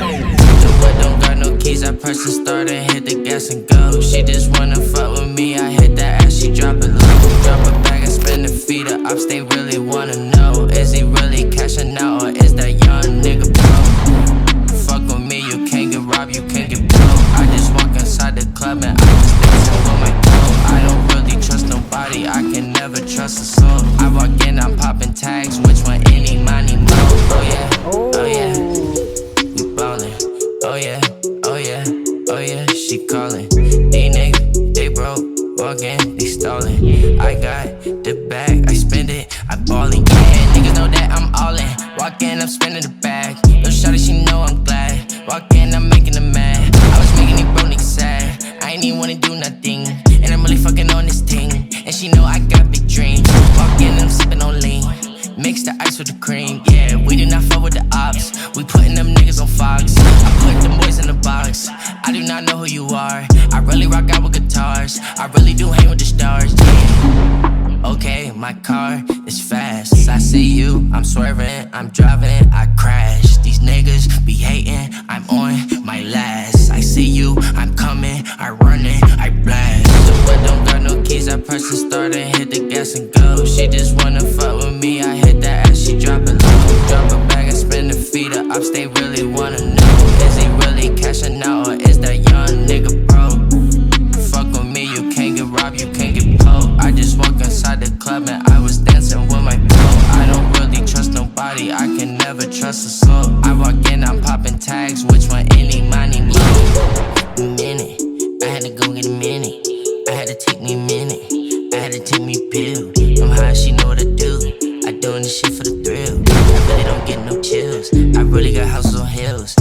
The whip don't got no keys, I press the start and hit the gas and go. She just wanna fuck with me, I hit that ass, she drop it low. Drop it back and spin the feet, the ops, they really wanna know. Is he really cashing out or is that young nigga bro? Fuck with me, you can't get robbed, you can't get broke. I just walk inside the club and I was dancing with my girl. I don't really trust nobody, I can never trust a soul. I walk in, I'm popping tags, which one, any, money, mo. Oh yeah, oh yeah, we ballin'. Oh yeah, oh yeah, oh yeah, she callin'. These niggas, they broke, walkin', they stallin'. I got the bag, I spend it, I ballin'. Yeah, niggas know that I'm all in. Walk in, I'm spending the bag. Little shawty, she know I'm glad. Walk in, I'm making them mad. I was making these bro niggas sad. I ain't even wanna do nothing, and I'm really fucking on this thing. And she know I got big dreams. Walk in, I'm sippin' on lean. Mix the ice with the cream, yeah, we do not fuck with the ops. We putting them niggas on Fox. I put them boys in the box. I do not know who you are. I really rock out with guitars. I really do hang with the stars, yeah. Okay, my car is fast. I see you, I'm swerving, I'm driving, I crash. These niggas be hating, I'm on my last. I see you, I'm coming, I run it, I blast. The whip don't got no keys, I press the start and hit the gas and go. She just wanna fuck with me, I hit that ass, she drop it low. Drop it back and spin the feet, the ops, they really wanna know. Is he really cashing out or is that young nigga bro? Fuck with me, you can't get robbed, you can't get poked. I just walk inside the club and I was dancing with my bro. I don't really trust nobody, I can never trust a soul. I walk in, I'm popping tags, which one, any, money, mo. A minute, I had to go get a minute. I had to take me a minute, I had to take me a pill. I'm high, she know what I do. I doing this shit for the thrill. I really don't get no chills, I really got houses on hills.